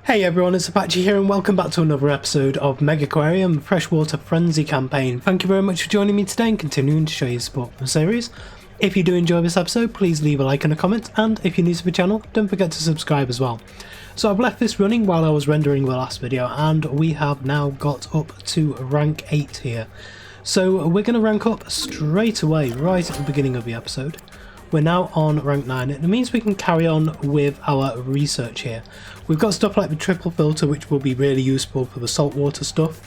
Hey everyone, it's Apache here and welcome back to another episode of Megaquarium Freshwater Frenzy campaign. Thank you very much for joining me today and continuing to show your support for the series. If you do enjoy this episode, please leave a like and a comment, and if you're new to the channel, don't forget to subscribe as well. So I've left this running while I was rendering the last video, and we have now got up to rank 8 here. So we're going to rank up straight away, right at the beginning of the episode. We're now on rank 9. It means we can carry on with our research here. We've got stuff like the triple filter, which will be really useful for the saltwater stuff,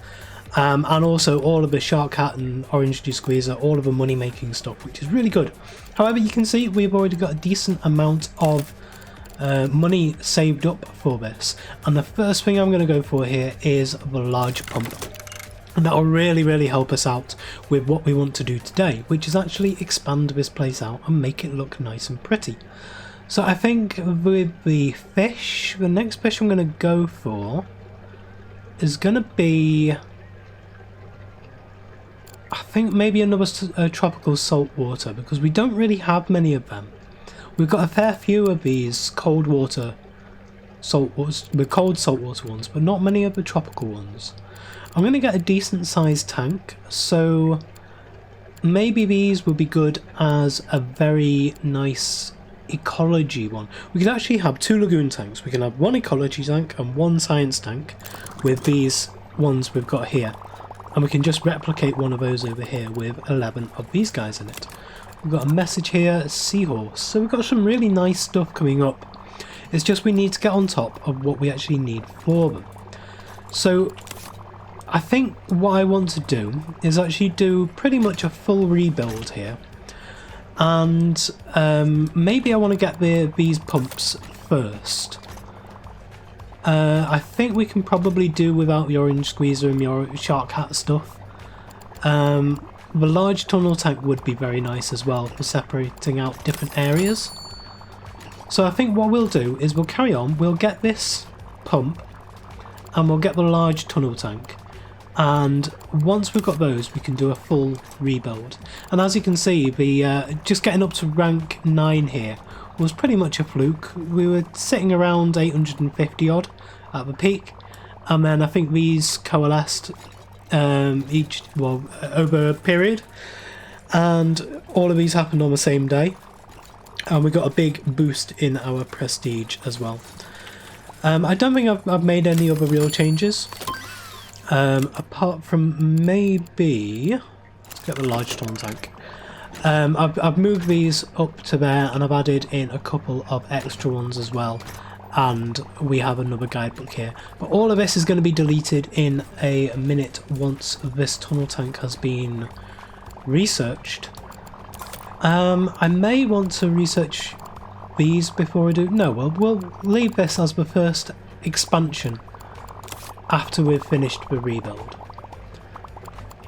and also all of the shark hat and orange juice squeezer, all of the money making stuff, which is really good. However, you can see we've already got a decent amount of money saved up for this, and the first thing I'm going to go for here is the large pump. And that will really help us out with what we want to do today, which is actually expand this place out and make it look nice and pretty. So I think with the fish, the next fish I'm going to go for is going to be, I think maybe another tropical saltwater, because we don't really have many of them. We've got a fair few of these cold water saltwater, the cold saltwater ones, but not many of the tropical ones. I'm going to get a decent sized tank, so maybe these would be good as a very nice ecology one. We could actually have 2 lagoon tanks. We can have 1 ecology tank and 1 science tank with these ones we've got here. And we can just replicate one of those over here with 11 of these guys in it. We've got a message here, a seahorse. So we've got some really nice stuff coming up. It's just we need to get on top of what we actually need for them. So I think what I want to do is actually do pretty much a full rebuild here, and maybe I want to get these pumps first. I think we can probably do without the orange squeezer and your shark hat stuff. The large tunnel tank would be very nice as well for separating out different areas. So I think what we'll do is we'll carry on, we'll get this pump and we'll get the large tunnel tank. And once we've got those, we can do a full rebuild. And as you can see, the just getting up to rank 9 here was pretty much a fluke. We were sitting around 850 odd at the peak, and then I think these coalesced over a period, and all of these happened on the same day, and we got a big boost in our prestige as well. I don't think I've made any other real changes. Apart from maybe, let's get the large tunnel tank. I've moved these up to there, and I've added in a couple of extra ones as well, and we have another guidebook here. But all of this is going to be deleted in a minute once this tunnel tank has been researched. I may want to research these before I do. No, we'll leave this as the first expansion after we've finished the rebuild.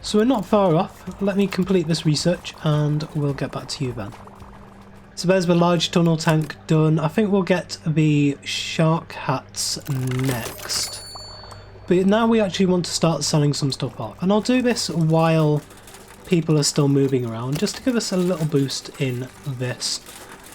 So we're not far off. Let me complete this research and we'll get back to you then. So there's the large tunnel tank done. I think we'll get the shark hats next. But now we actually want to start selling some stuff off. And I'll do this while people are still moving around, just to give us a little boost in this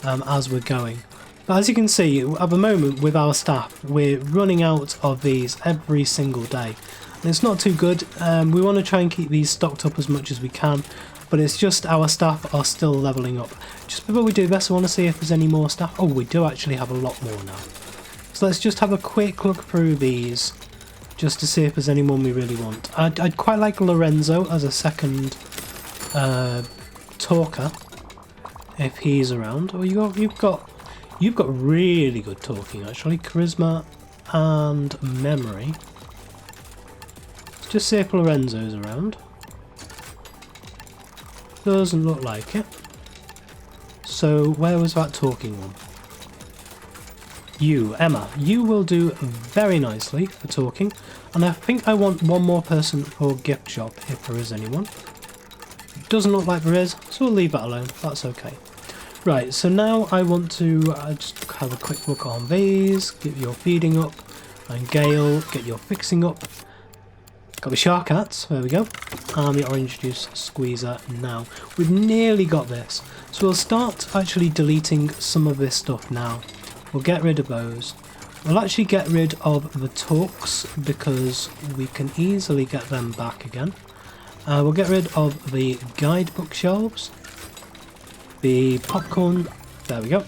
as we're going. But as you can see, at the moment with our staff, we're running out of these every single day. And it's not too good. We want to try and keep these stocked up as much as we can, but it's just our staff are still levelling up. Just before we do this, I want to see if there's any more staff. Oh, we do actually have a lot more now. So let's just have a quick look through these, just to see if there's anyone we really want. I'd quite like Lorenzo as a second talker, if he's around. Oh, You've got really good talking, actually. Charisma and memory. Let's just see if Lorenzo's around. Doesn't look like it. So where was that talking one? You, Emma. You will do very nicely for talking. And I think I want one more person for gift shop, if there is anyone. Doesn't look like there is, so we'll leave that alone. That's okay. Right, so now I want to just have a quick look on these, get your feeding up, and Gale, get your fixing up. Got the shark hats, there we go, and the orange juice squeezer now. We've nearly got this, so we'll start actually deleting some of this stuff now. We'll get rid of those. We'll actually get rid of the talks because we can easily get them back again. We'll get rid of the guidebook shelves, the popcorn, there we go.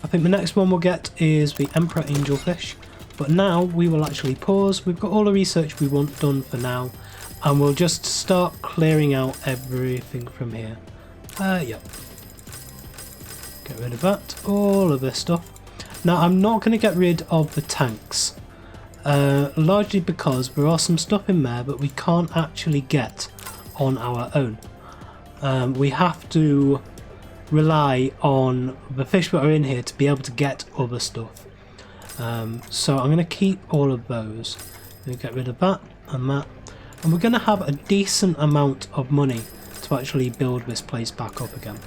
I think the next one we'll get is the Emperor Angelfish, but now we will actually pause. We've got all the research we want done for now, and we'll just start clearing out everything from here. Yep. Get rid of that, all of this stuff. Now I'm not going to get rid of the tanks, largely because there are some stuff in there that we can't actually get on our own. We have to rely on the fish that are in here to be able to get other stuff. So I'm going to keep all of those. We'll get rid of that and that. And we're going to have a decent amount of money to actually build this place back up again.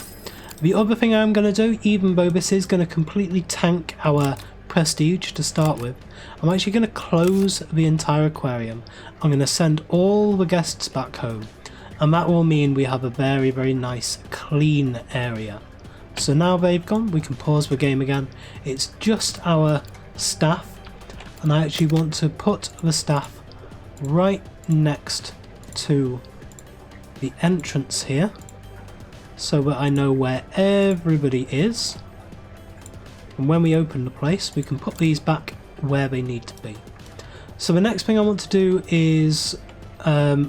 The other thing I'm going to do, even though this is going to completely tank our prestige to start with, I'm actually going to close the entire aquarium. I'm going to send all the guests back home, and that will mean we have a very, very nice clean area. So now they've gone, we can pause the game again. It's just our staff, and I actually want to put the staff right next to the entrance here, so that I know where everybody is, and when we open the place we can put these back where they need to be. So the next thing I want to do is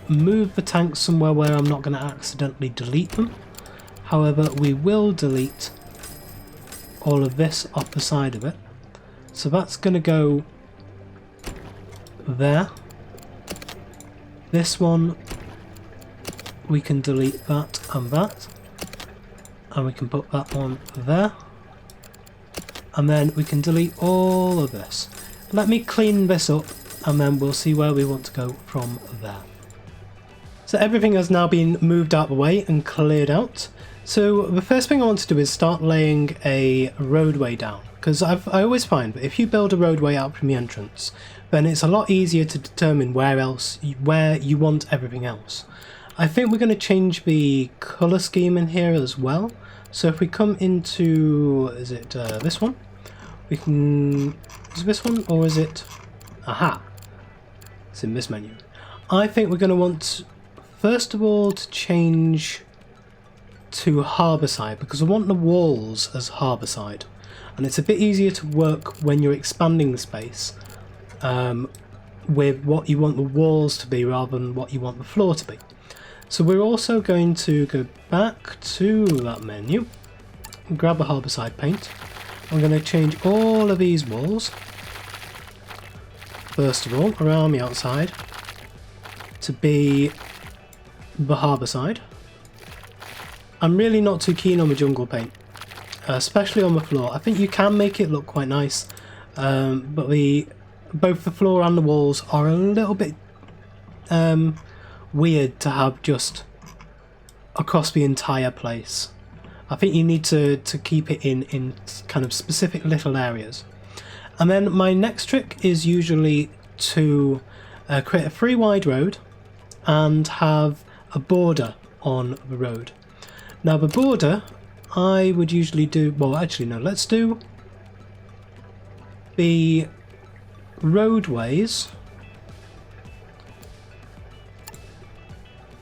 move the tanks somewhere where I'm not going to accidentally delete them. However, we will delete all of this off the side of it, so that's going to go there. This one we can delete that and that. And we can put that one there, and then we can delete all of this. Let me clean this up and then we'll see where we want to go from there. So everything has now been moved out of the way and cleared out. So the first thing I want to do is start laying a roadway down, because I always find that if you build a roadway out from the entrance, then it's a lot easier to determine where you want everything else. I think we're going to change the colour scheme in here as well. So if we come into, is it this one? We can, is it this one or is it, aha, it's in this menu. I think we're going to want, first of all, to change to harbourside, because I want the walls as harbourside. And it's a bit easier to work when you're expanding the space with what you want the walls to be rather than what you want the floor to be. So we're also going to go back to that menu and grab a harbourside paint. I'm going to change all of these walls, first of all, around the outside, to be the harbourside. I'm really not too keen on the jungle paint, especially on the floor. I think you can make it look quite nice, but both the floor and the walls are a little bit weird to have just across the entire place. I think you need to keep it in kind of specific little areas. And then my next trick is usually to create a free wide road and have a border on the road. Now the border I would usually do, well actually no, let's do the roadways.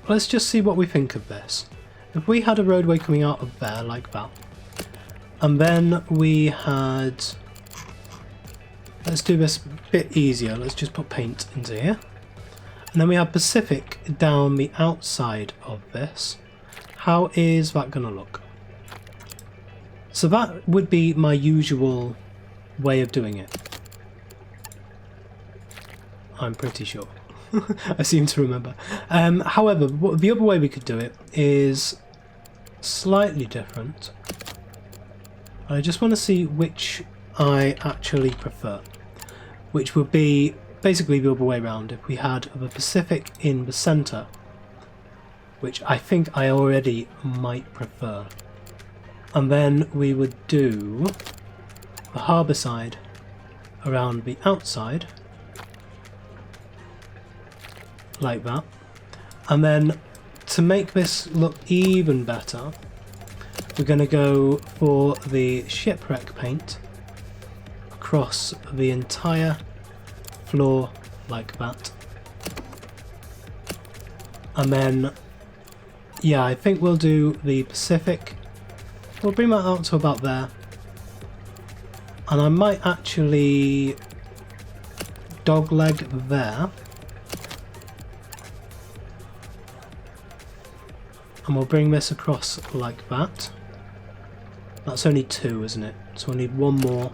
Let's just see what we think of this. If we had a roadway coming out of there like that, and then we had, let's do this a bit easier, let's just put paint into here, and then we have Pacific down the outside of this. How is that going to look? So that would be my usual way of doing it. I'm pretty sure. I seem to remember. However, the other way we could do it is slightly different. I just want to see which I actually prefer, which would be basically the other way around. If we had the Pacific in the centre, which I think I already might prefer, and then we would do the harbour side around the outside, like that. And then to make this look even better, we're going to go for the shipwreck paint across the entire floor like that. And then, yeah, I think we'll do the Pacific. We'll bring that out to about there. And I might actually dogleg there. And we'll bring this across like that. That's only 2, isn't it? So we'll need 1 more.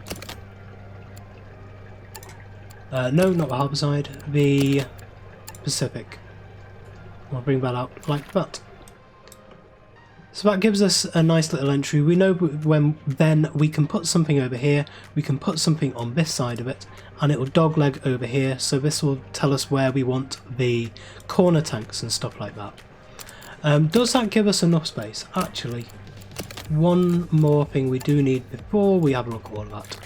No, not the harbour side. The Pacific. We'll bring that out like that. So that gives us a nice little entry. We know then we can put something over here, we can put something on this side of it, and it will dogleg over here, so this will tell us where we want the corner tanks and stuff like that. Does that give us enough space? Actually, one more thing we do need before we have a look at all of that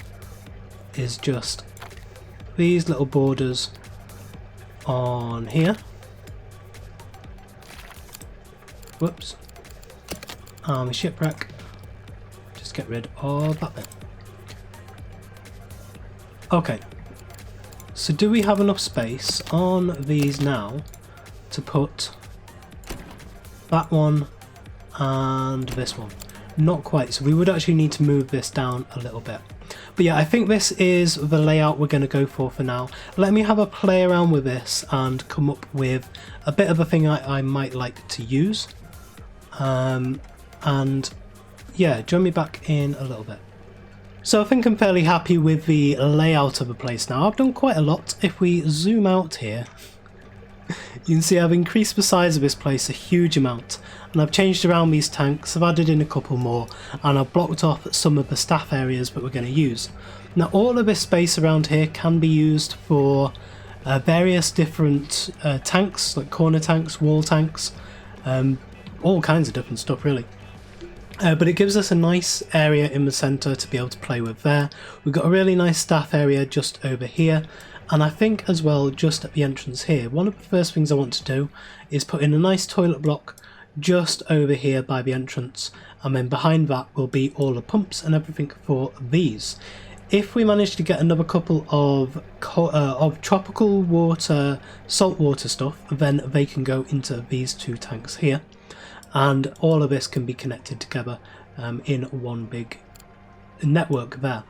is just these little borders on here. Whoops. The shipwreck. Just get rid of that bit. Okay. So do we have enough space on these now to put that one and this one? Not quite, so we would actually need to move this down a little bit. But yeah, I think this is the layout we're going to go for now. Let me have a play around with this and come up with a bit of a thing I might like to use. And yeah, join me back in a little bit. So I think I'm fairly happy with the layout of the place now. I've done quite a lot. If we zoom out here, you can see I've increased the size of this place a huge amount, and I've changed around these tanks, I've added in a couple more, and I've blocked off some of the staff areas that we're going to use. Now all of this space around here can be used for various different tanks, like corner tanks, wall tanks, all kinds of different stuff really. But it gives us a nice area in the centre to be able to play with there. We've got a really nice staff area just over here, and I think as well just at the entrance here, one of the first things I want to do is put in a nice toilet block just over here by the entrance, and then behind that will be all the pumps and everything for these. If we manage to get another couple of tropical water, saltwater stuff, then they can go into these 2 tanks here. And all of this can be connected together in one big network there.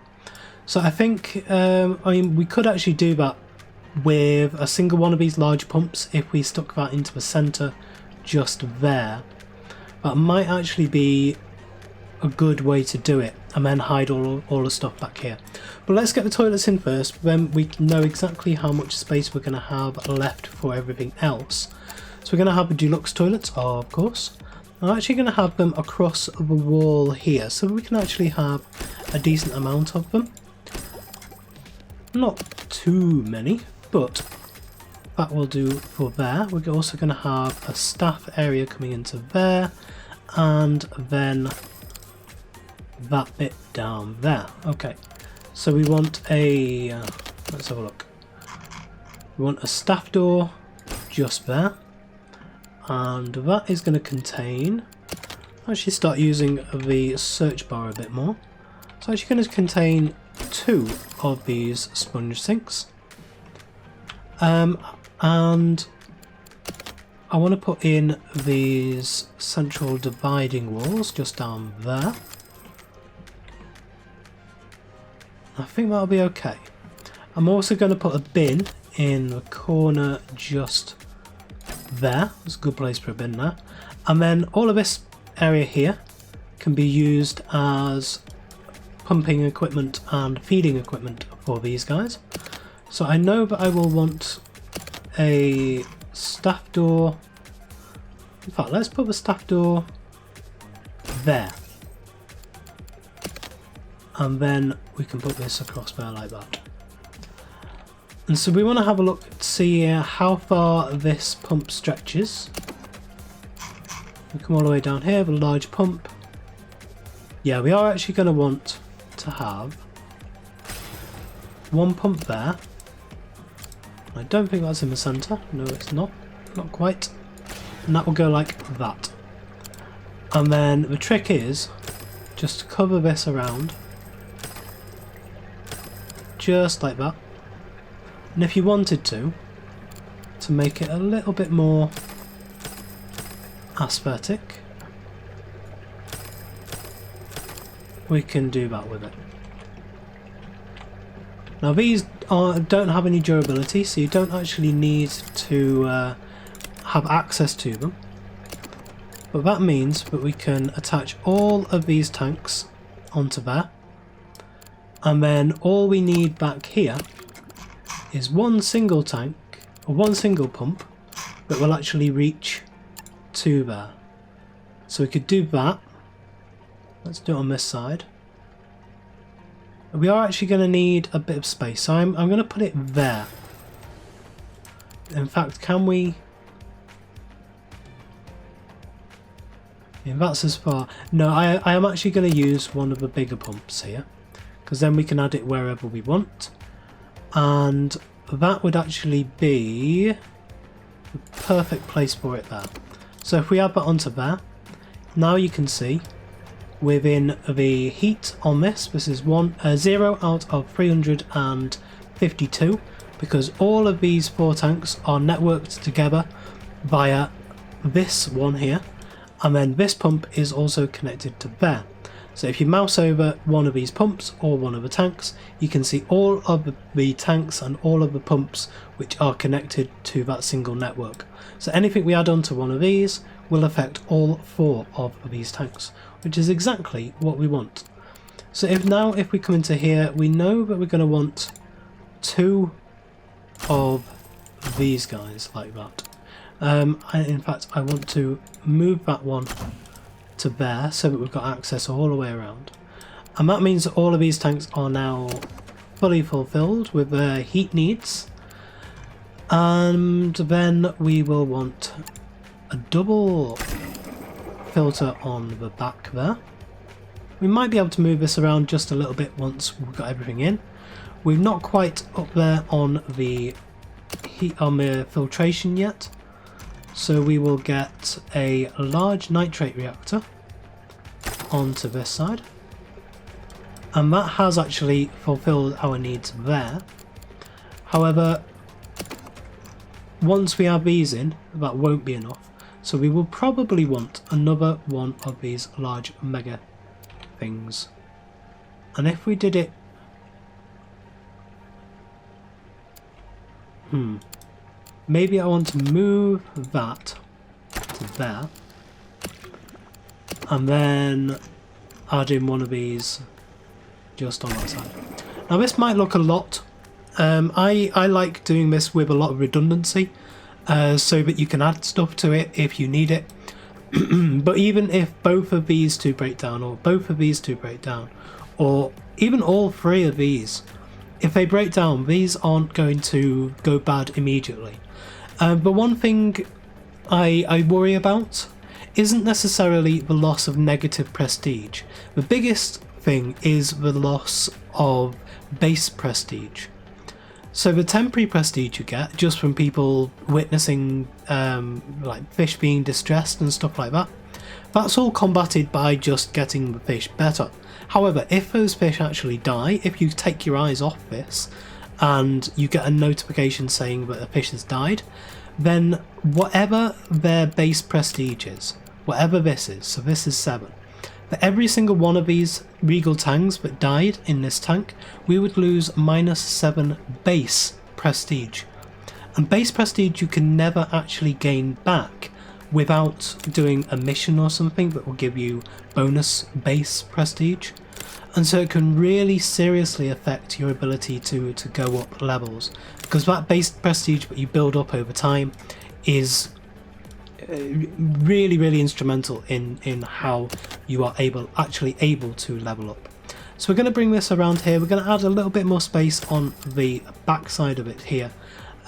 So I think, I mean, we could actually do that with a single one of these large pumps if we stuck that into the centre just there. That might actually be a good way to do it, and then hide all the stuff back here. But let's get the toilets in first, then we know exactly how much space we're going to have left for everything else. So we're going to have the deluxe toilets, of course. I'm actually going to have them across the wall here, so we can actually have a decent amount of them. Not too many, but that will do for there. We're also going to have a staff area coming into there, and then that bit down there. Okay, so we want a, let's have a look. We want a staff door just there. And that is going to contain, actually start using the search bar a bit more. It's actually going to contain 2 of these sponge sinks. And I want to put in these central dividing walls just down there. I think that'll be okay. I'm also going to put a bin in the corner just there. It's a good place for a bin there. And then all of this area here can be used as pumping equipment and feeding equipment for these guys. So I know that I will want a staff door. In fact, let's put the staff door there. And then we can put this across there like that. And so we want to have a look to see how far this pump stretches. We come all the way down here, the large pump. Yeah, we are actually going to want to have 1 pump there. I don't think that's in the centre. No, it's not. Not quite. And that will go like that. And then the trick is just to cover this around just like that. And if you wanted to make it a little bit more aesthetic, we can do that with it. Now these don't have any durability, so you don't actually need to have access to them. But that means that we can attach all of these tanks onto there. And then all we need back here is one single tank, or one single pump, that will actually reach to there. So we could do that. Let's do it on this side. We are actually going to need a bit of space, so I'm going to put it there. In fact, can we... Yeah, that's as far... No, I am actually going to use one of the bigger pumps here, because then we can add it wherever we want. And that would actually be the perfect place for it there. So if we add that onto there, now you can see within the heat on this is 0 out of 352, because all of these 4 tanks are networked together via this one here, and then this pump is also connected to there. So if you mouse over one of these pumps or one of the tanks, you can see all of the tanks and all of the pumps which are connected to that single network. So anything we add onto one of these will affect all 4 of these tanks, which is exactly what we want. So if we come into here, we know that we're going to want 2 of these guys like that. In fact, I want to move that one to there so that we've got access all the way around. And that means that all of these tanks are now fully fulfilled with their heat needs. And then we will want a double filter on the back there. We might be able to move this around just a little bit once we've got everything in. We're not quite up there on the heat, on the filtration yet, so we will get a large nitrate reactor onto this side, and that has actually fulfilled our needs there. However, once we have these in, that won't be enough. So we will probably want another one of these large mega things. And if we did it... Maybe I want to move that to there. And then add in one of these just on that side. Now this might look a lot. I like doing this with a lot of redundancy. So that you can add stuff to it if you need it. But even if both of these 2 break down, or both of these 2 break down, or even all 3 of these, if they break down, these aren't going to go bad immediately. But one thing I worry about isn't necessarily the loss of negative prestige. The biggest thing is the loss of base prestige. So the temporary prestige you get just from people witnessing like fish being distressed and stuff like that, that's all combated by just getting the fish better. However, if those fish actually die, if you take your eyes off this and you get a notification saying that a fish has died, then whatever their base prestige is, whatever this is, so this is 7, for every single one of these regal tangs that died in this tank, we would lose -7 base prestige. And base prestige you can never actually gain back without doing a mission or something that will give you bonus base prestige. And so it can really seriously affect your ability to go up levels, because that base prestige that you build up over time is really instrumental in how you are actually able to level up. So we're going to bring this around here. We're going to add a little bit more space on the back side of it here,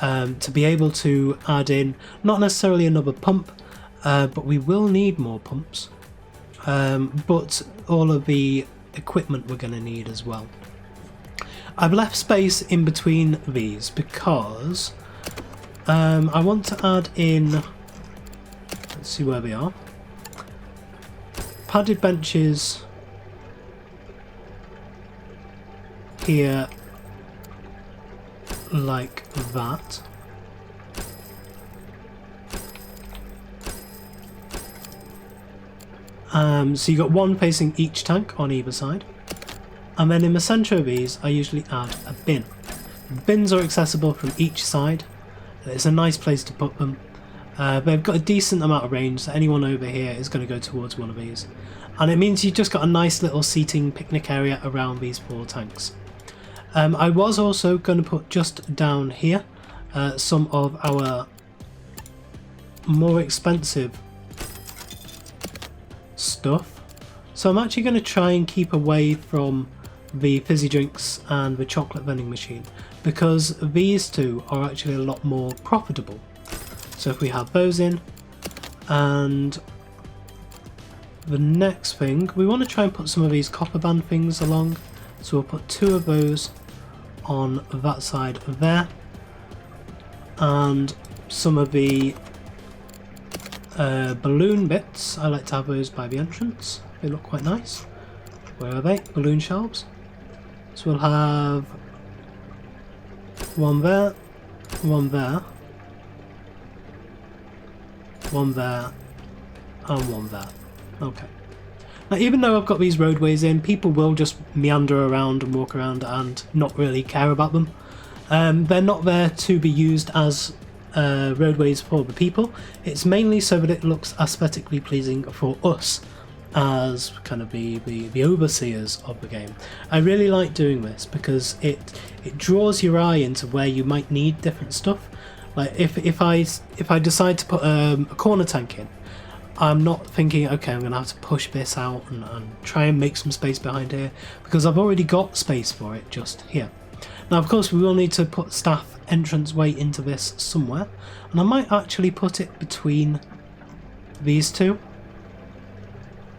to be able to add in not necessarily another pump, but we will need more pumps, but all of the equipment we're going to need as well. I've left space in between these because I want to add in, let's see where we are, padded benches here like that. So you got one facing each tank on either side. And then in the centre of these, I usually add a bin. Bins are accessible from each side. It's a nice place to put them. They've got a decent amount of range, so anyone over here is going to go towards one of these. And it means you've just got a nice little seating picnic area around these 4 tanks. I was also going to put just down here some of our more expensive stuff. So I'm actually going to try and keep away from the fizzy drinks and the chocolate vending machine, because these two are actually a lot more profitable. So if we have those in, and the next thing, we want to try and put some of these copper band things along. So we'll put 2 of those on that side there, and some of the balloon bits, I like to have those by the entrance. They look quite nice. Where are they? Balloon shelves. So we'll have one there, one there, one there, and one there. Okay. Now, even though I've got these roadways in, people will just meander around and walk around and not really care about them. They're not there to be used as roadways for the people. It's mainly so that it looks aesthetically pleasing for us as kind of the overseers of the game. I really like doing this because it draws your eye into where you might need different stuff. Like if I decide to put a corner tank in, I'm not thinking, okay, I'm going to have to push this out and try and make some space behind here, because I've already got space for it just here. Now, of course, we will need to put staff entranceway into this somewhere, and I might actually put it between these two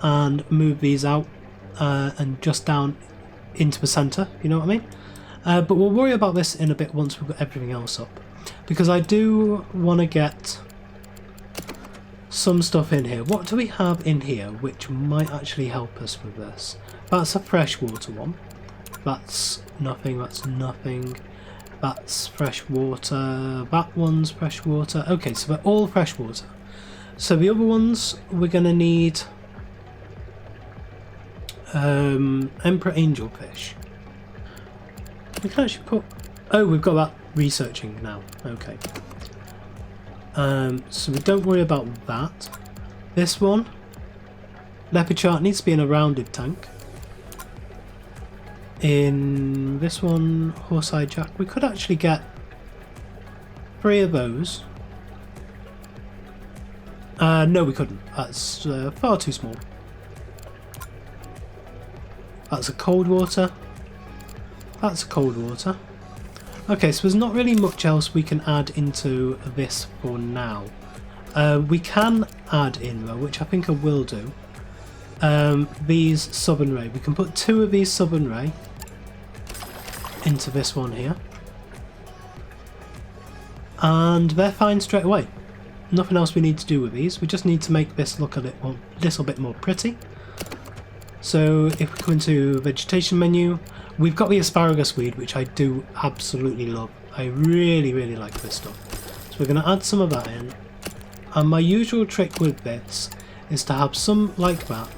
and move these out and just down into the centre, you know what I mean? But we'll worry about this in a bit once we've got everything else up, because I do want to get some stuff in here. What do we have in here which might actually help us with this? That's a freshwater one. That's nothing, that's nothing. That's freshwater. That one's freshwater. Okay, so they're all freshwater. So the other ones we're going to need Emperor Angelfish. We can actually put... Oh, we've got that researching now. Okay. So we don't worry about that. This one, leopard shark, needs to be in a rounded tank. In this one, horse-eye jack, we could actually get 3 of those. No, we couldn't. That's far too small. That's a cold water. That's a cold water. Okay, so there's not really much else we can add into this for now. We can add in though, which I think I will do, these southern ray. We can put 2 of these southern ray into this one here, and they're fine straight away. Nothing else we need to do with these. We just need to make this look a little bit more pretty. So if we go into vegetation menu, we've got the asparagus weed, which I do absolutely love. I really, really like this stuff. So we're going to add some of that in. And my usual trick with this is to have some like that,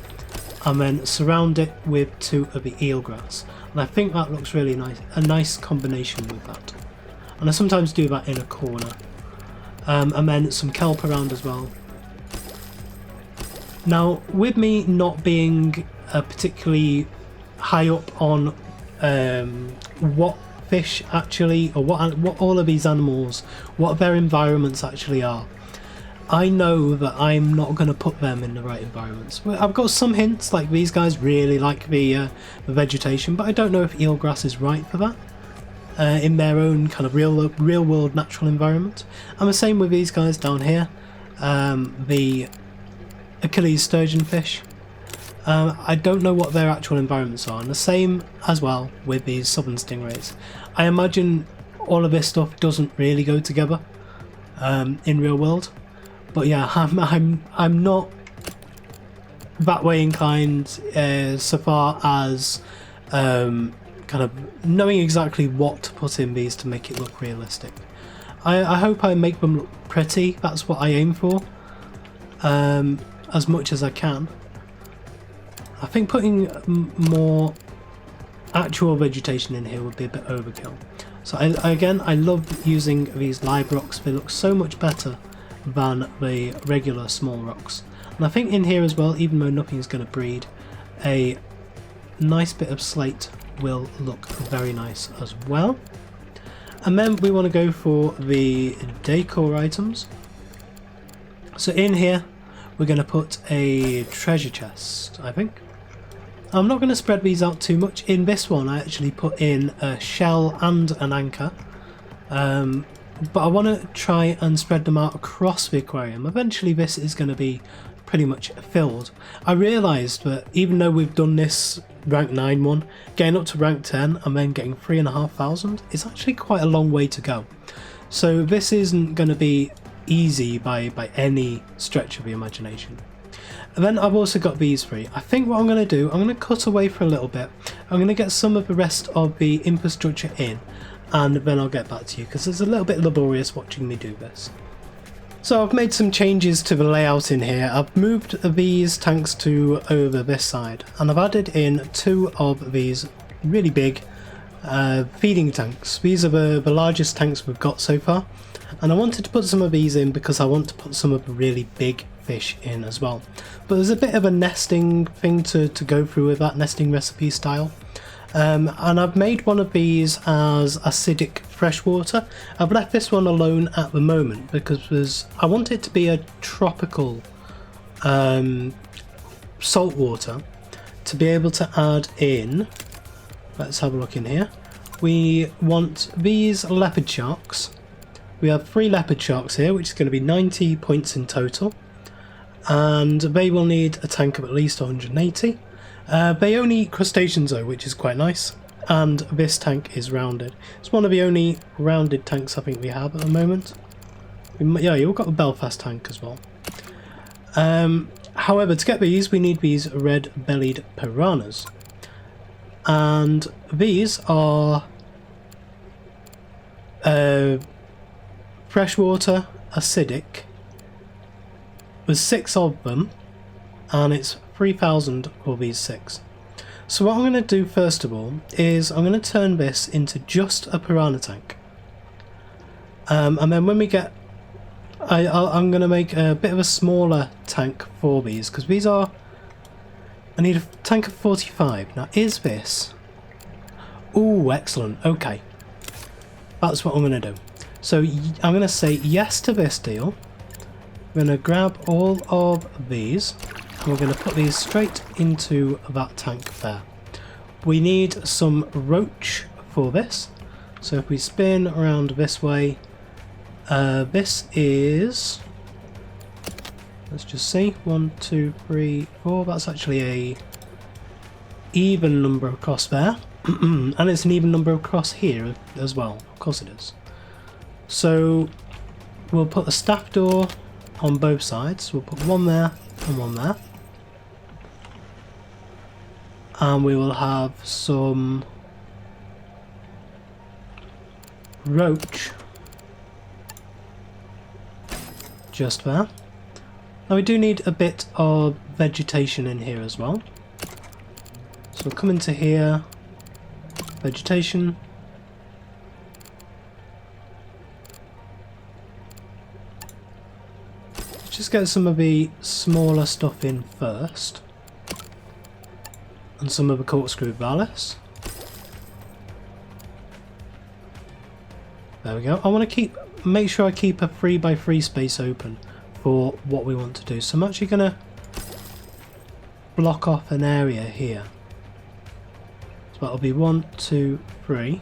and then surround it with 2 of the eelgrass. And I think that looks really nice, a nice combination with that. And I sometimes do that in a corner. And then some kelp around as well. Now, with me not being particularly high up on what fish actually, or what all of these animals, what their environments actually are, I know that I'm not going to put them in the right environments. I've got some hints, like these guys really like the vegetation, but I don't know if eelgrass is right for that in their own kind of real world natural environment. And the same with these guys down here, the Achilles sturgeon fish. I don't know what their actual environments are, and the same as well with these southern stingrays. I imagine all of this stuff doesn't really go together in real world, but yeah, I'm not that way inclined so far as kind kind of knowing exactly what to put in these to make it look realistic. I hope I make them look pretty, that's what I aim for, as much as I can. I think putting more actual vegetation in here would be a bit overkill. So I love using these live rocks, they look so much better than the regular small rocks. And I think in here as well, even though nothing's going to breed, a nice bit of slate will look very nice as well. And then we want to go for the decor items. So in here we're going to put a treasure chest, I think. I'm not going to spread these out too much. In this one I actually put in a shell and an anchor, but I want to try and spread them out across the aquarium. Eventually this is going to be pretty much filled. I realised that even though we've done this rank 9 one, getting up to rank 10 and then getting 3,500 is actually quite a long way to go. So this isn't going to be easy by any stretch of the imagination. And then I've also got these three. I think what I'm going to do, I'm going to cut away for a little bit. I'm going to get some of the rest of the infrastructure in, and then I'll get back to you because it's a little bit laborious watching me do this. So I've made some changes to the layout in here. I've moved these tanks to over this side, and I've added in 2 of these really big feeding tanks. These are the largest tanks we've got so far, and I wanted to put some of these in because I want to put some of the really big fish in as well. But there's a bit of a nesting thing to go through with that, nesting recipe style. And I've made one of these as acidic freshwater. I've left this one alone at the moment because I want it to be a tropical salt water to be able to add in. Let's have a look in here. We want these leopard sharks. We have 3 leopard sharks here, which is going to be 90 points in total, and they will need a tank of at least 180. They only eat crustaceans though, which is quite nice, and this tank is rounded. It's one of the only rounded tanks I think we have at the moment. Yeah, you've got a Belfast tank as well. However, to get these we need these red-bellied piranhas, and these are freshwater acidic. There's 6 of them, and it's 3,000 for these 6. So what I'm going to do first of all is I'm going to turn this into just a piranha tank, and then when we get, I'm going to make a bit of a smaller tank for these because these are, I need a tank of 45. Now is this, ooh, excellent, okay, that's what I'm going to do. So I'm going to say yes to this deal. We're going to grab all of these and we're going to put these straight into that tank there. We need some roach for this, so if we spin around this way, this is, let's just see, 1, 2, 3, 4, that's actually a even number across there, and it's an even number across here as well, of course it is. So we'll put a staff door on both sides, we'll put one there and one there, and we will have some roach just there. Now we do need a bit of vegetation in here as well, so we'll come into here, vegetation, just get some of the smaller stuff in first, and some of the corkscrew vallis. There we go. I want to make sure I keep a 3x3 space open for what we want to do. So I'm actually going to block off an area here. So that'll be 1, 2, 3.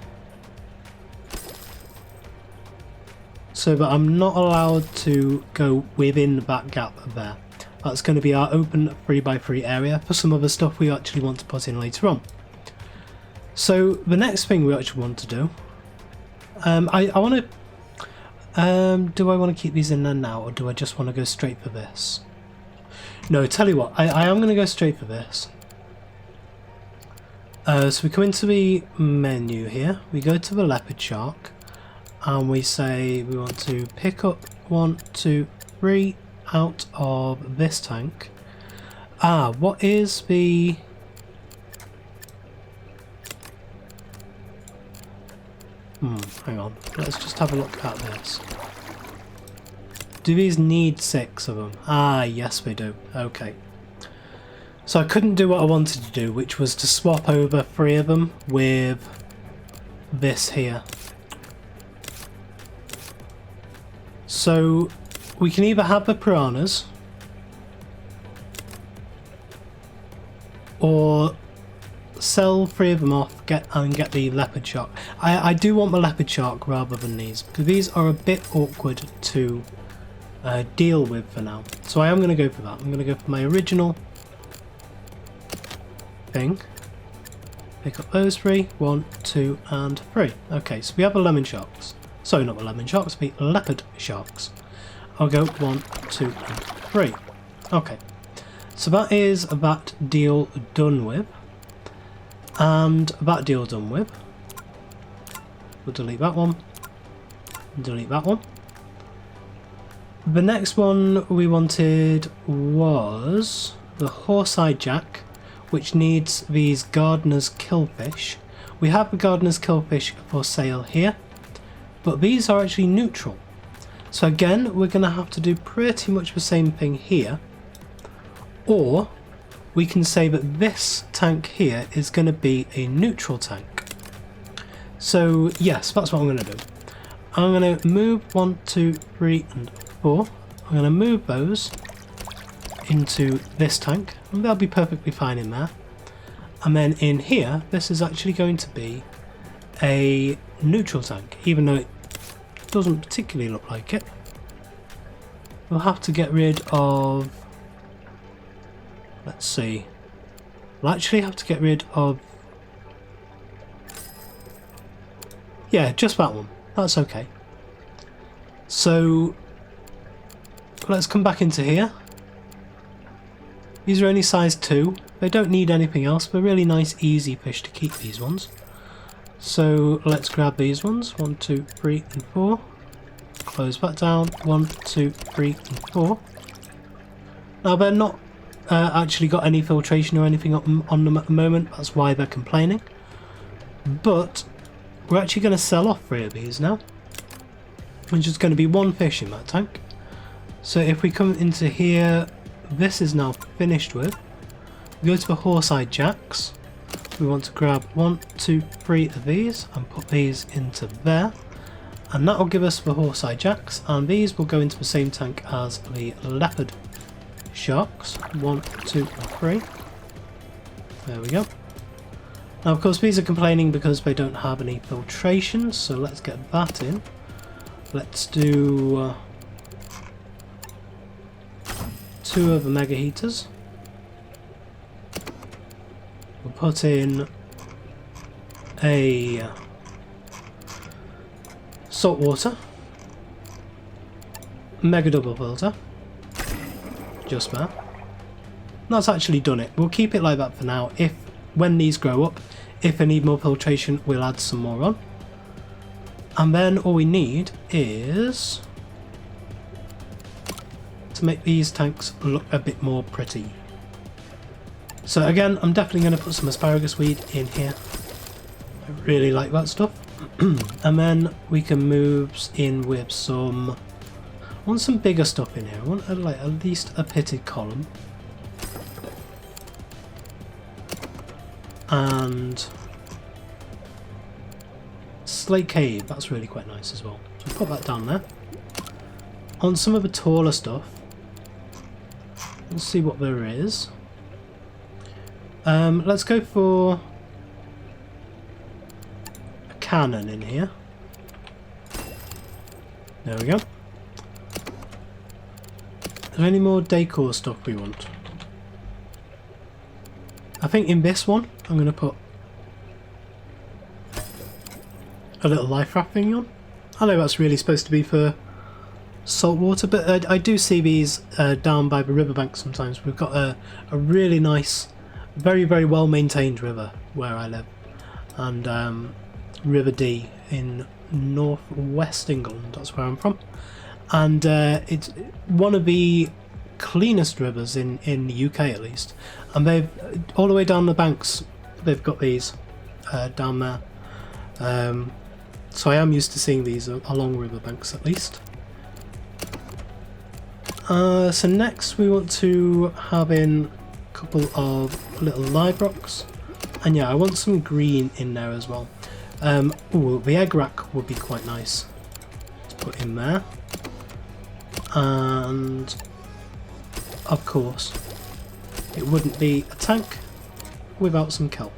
So that I'm not allowed to go within that gap there. That's going to be our open 3x3 area for some other stuff we actually want to put in later on. So the next thing we actually want to do, I want to, do I want to keep these in there now, or do I just want to go straight for this? No, tell you what, I am going to go straight for this. So we come into the menu here, we go to the leopard shark, and we say we want to pick up 1, 2, 3 out of this tank. What is the... hang on, let's just have a look at this. Do these need 6 of them? Yes we do. Okay. So I couldn't do what I wanted to do, which was to swap over 3 of them with this here. So we can either have the piranhas or sell 3 of them off and get the leopard shark. I do want the leopard shark rather than these, because these are a bit awkward to deal with for now. So I am going to go for that. I'm going to go for my original thing. Pick up those 3. 1, 2 and 3. Okay, so we have the lemon sharks. Sorry, not the lemon sharks, the leopard sharks. I'll go 1, 2 and 3. Okay, so that is that deal done with. And that deal done with. We'll delete that one. Delete that one. The next one we wanted was the horse-eyed jack, which needs these gardener's killfish. We have the gardener's killfish for sale here, but these are actually neutral. So again, we're going to have to do pretty much the same thing here, or we can say that this tank here is going to be a neutral tank. So yes, that's what I'm going to do. I'm going to move 1, 2, 3 and 4. I'm going to move those into this tank, and they'll be perfectly fine in there. And then in here, this is actually going to be a neutral tank, even though it doesn't particularly look like it. We'll have to get rid of... Let's see. We'll actually have to get rid of... Yeah, just that one. That's okay. So let's come back into here. These are only size 2. They don't need anything else. They're really nice, easy fish to keep, these ones. So let's grab these ones. 1, 2, 3 and 4. Close that down. 1, 2, 3 and 4. Now they're not actually got any filtration or anything on them at the moment. That's why they're complaining. But we're actually going to sell off 3 of these now. Which is going to be 1 fish in that tank. So if we come into here, this is now finished with. We go to the horse-eyed jacks. We want to grab 1, 2, 3 of these and put these into there. And that will give us the horse-eyed jacks, and these will go into the same tank as the leopard sharks. 1, 2 and 3. There we go. Now of course these are complaining because they don't have any filtration, so let's get that in. Let's do 2 of the mega heaters. We'll put in a saltwater mega double filter, just there. That's actually done it. We'll keep it like that for now. If when these grow up, if they need more filtration, we'll add some more on. And then all we need is to make these tanks look a bit more pretty. So again, I'm definitely going to put some asparagus weed in here. I really like that stuff. And then we can move in with some... I want some bigger stuff in here. I want like at least a pitted column. And slate cave, that's really quite nice as well. So put that down there. On some of the taller stuff, let's see what there is. Let's go for a cannon in here. There we go. Is there any more decor stuff we want? I think in this one I'm going to put a little life raft thing on. I know that's really supposed to be for saltwater, but I do see these down by the riverbank sometimes. We've got a really nice, very well maintained river where I live, and River Dee in northwest England, that's where I'm from. And it's one of the cleanest rivers in the UK at least. And they've, all the way down the banks, they've got these down there. So I am used to seeing these along river banks at least. So next we want to have in a couple of little live rocks. And yeah, I want some green in there as well. Ooh, the egg rack would be quite nice to put in there. And of course, it wouldn't be a tank without some kelp.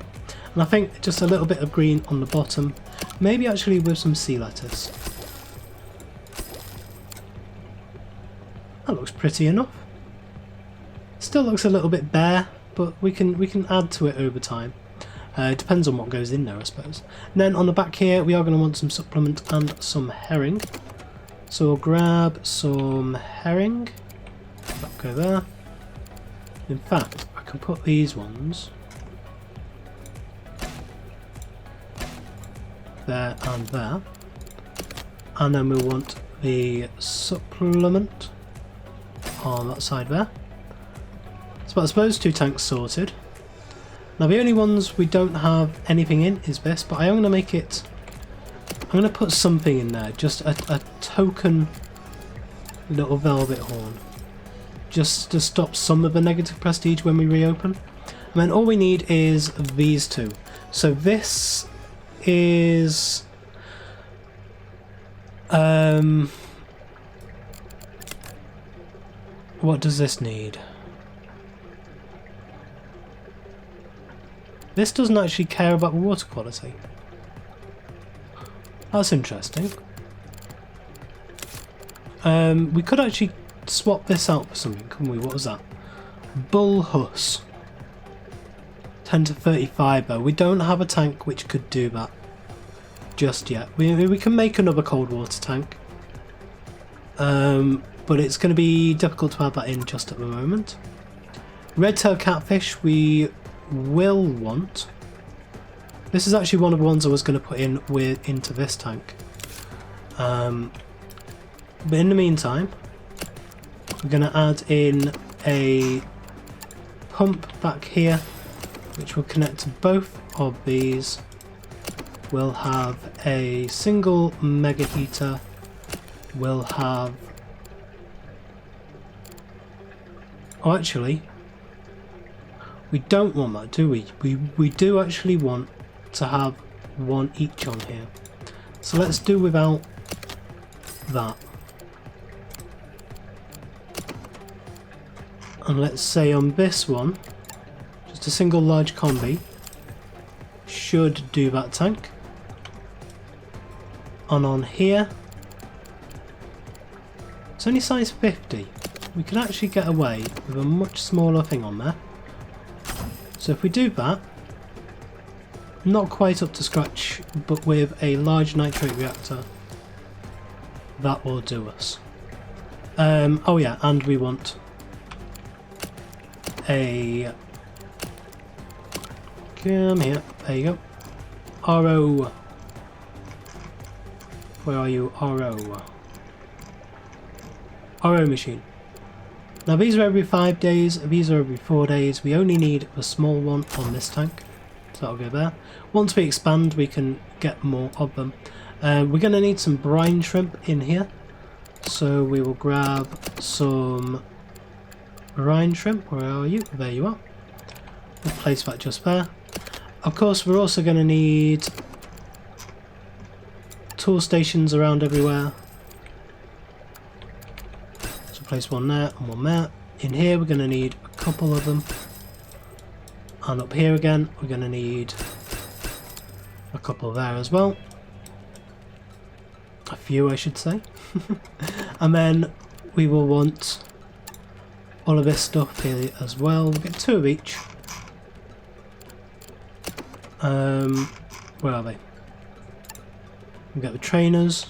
And I think just a little bit of green on the bottom, maybe actually with some sea lettuce. That looks pretty enough. Still looks a little bit bare, but we can add to it over time. It depends on what goes in there, I suppose. And then on the back here, we are going to want some supplement and some herring. So we'll grab some herring. That go there. In fact, I can put these ones there and there. And then we'll want the supplement on that side there. So I suppose 2 tanks sorted. Now the only ones we don't have anything in is this, but I am going to make it... I'm going to put something in there, just a token little velvet horn. Just to stop some of the negative prestige when we reopen. And then all we need is these 2. So this is... what does this need? This doesn't actually care about water quality. That's interesting. We could actually swap this out for something, couldn't we? What was that? Bull Huss. 10 to 35 though. We don't have a tank which could do that just yet. We can make another cold water tank. But it's going to be difficult to have that in just at the moment. Red-tailed catfish we will want. This is actually one of the ones I was going to put in into this tank. But in the meantime, we're going to add in a pump back here, which will connect to both of these. We'll have a single mega heater. We'll have... oh, actually, we don't want that, do we? We do actually want to have one each on here. So let's do without that. And let's say on this one, just a single large combi should do that tank. And on here, it's only size 50. We can actually get away with a much smaller thing on there. So if we do that, not quite up to scratch, but with a large nitrate reactor, that will do us. Oh yeah, and we want a... come here, there you go. RO. Where are you? RO. RO machine. Now these are every 5 days, these are every 4 days. We only need a small one on this tank, so that'll go there. Once we expand, we can get more of them. We're going to need some brine shrimp in here, so we will grab some brine shrimp. Where are you? There you are. We'll place that just there. Of course, we're also going to need tool stations around everywhere. Place one there and one there. In here we're going to need a couple of them, and up here again we're going to need a couple there as well, a few I should say. And then we will want all of this stuff here as well. We'll get 2 of each. Where are they? We get the trainers.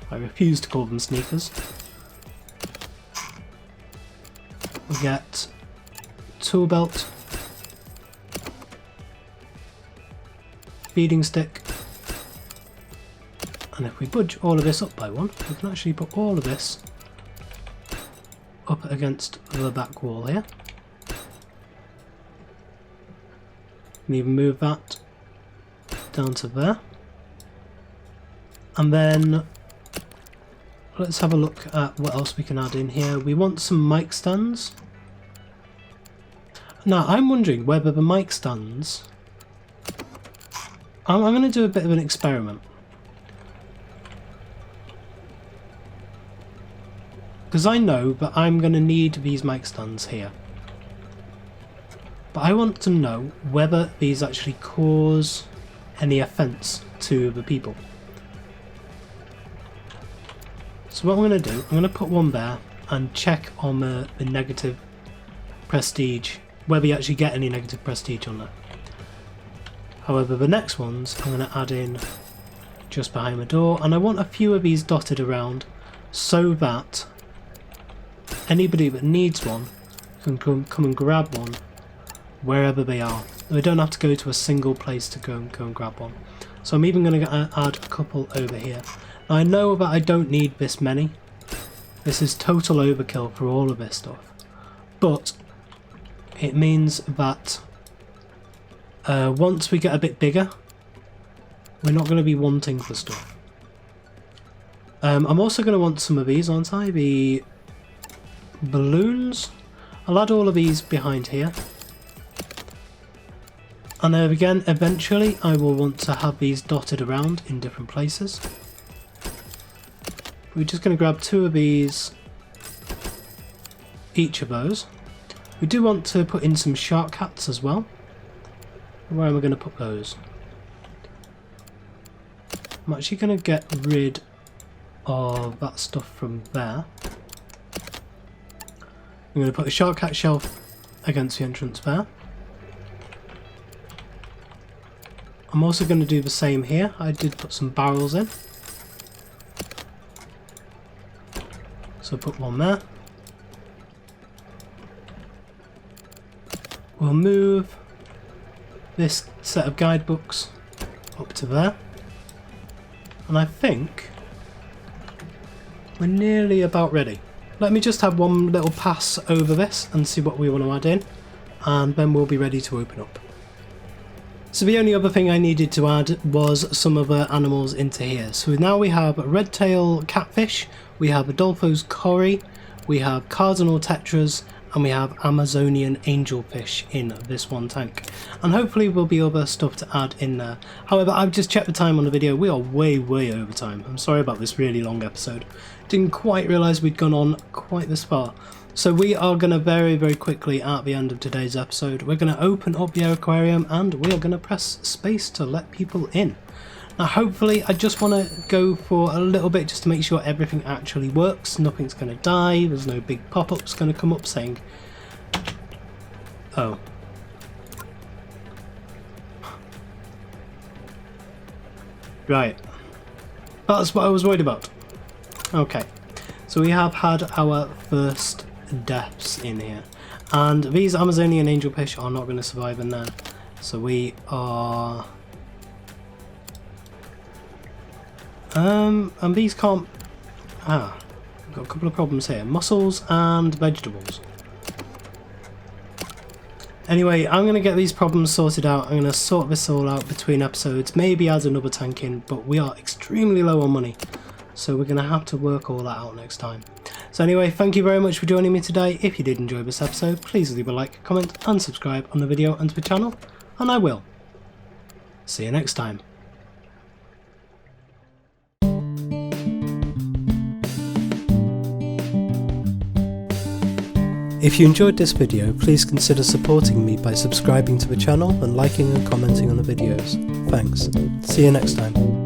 I refuse to call them sneakers. We get tool belt, feeding stick. And if we budge all of this up by one, we can actually put all of this up against the back wall here. And even move that down to there. And then let's have a look at what else we can add in here. We want some mic stands. Now I'm wondering whether the mic stands... I'm going to do a bit of an experiment. Because I know that I'm going to need these mic stands here. But I want to know whether these actually cause any offence to the people. So what I'm going to do, I'm going to put one there and check on the negative prestige, whether you actually get any negative prestige on there. However, the next ones I'm going to add in just behind the door, and I want a few of these dotted around so that anybody that needs one can come and grab one wherever they are. They don't have to go to a single place to go and grab one. So I'm even going to add a couple over here. Now I know that I don't need this many. This is total overkill for all of this stuff. But it means that once we get a bit bigger, we're not going to be wanting for stuff. I'm also going to want some of these, aren't I? The balloons. I'll add all of these behind here. And then again, eventually I will want to have these dotted around in different places. We're just going to grab two of these, each of those. We do want to put in some shark hats as well. Where am I going to put those? I'm actually going to get rid of that stuff from there. I'm going to put a shark hat shelf against the entrance there. I'm also going to do the same here. I did put some barrels in. So put one there. We'll move this set of guidebooks up to there. And I think we're nearly about ready. Let me just have one little pass over this and see what we want to add in, and then we'll be ready to open up. So the only other thing I needed to add was some other animals into here. So now we have a red-tailed catfish, we have Adolfo's cory, we have cardinal tetras, and we have Amazonian angelfish in this one tank. And hopefully there'll be other stuff to add in there. However, I've just checked the time on the video. We are way over time. I'm sorry about this really long episode. Didn't quite realise we'd gone on quite this far. So we are going to very quickly, at the end of today's episode, we're going to open up the aquarium and we are going to press space to let people in. Now hopefully I just want to go for a little bit just to make sure everything actually works. Nothing's going to die, there's no big pop-ups going to come up saying... Oh. Right. That's what I was worried about. Okay. So we have had our first deaths in here. And these Amazonian angelfish are not going to survive in there. So we are... and these can't... Ah, we've got a couple of problems here. Mussels and vegetables. Anyway, I'm going to get these problems sorted out. I'm going to sort this all out between episodes. Maybe add another tank in, but we are extremely low on money. So we're going to have to work all that out next time. So anyway, thank you very much for joining me today. If you did enjoy this episode, please leave a like, comment and subscribe on the video and to the channel. And I will. See you next time. If you enjoyed this video, please consider supporting me by subscribing to the channel and liking and commenting on the videos. Thanks. See you next time.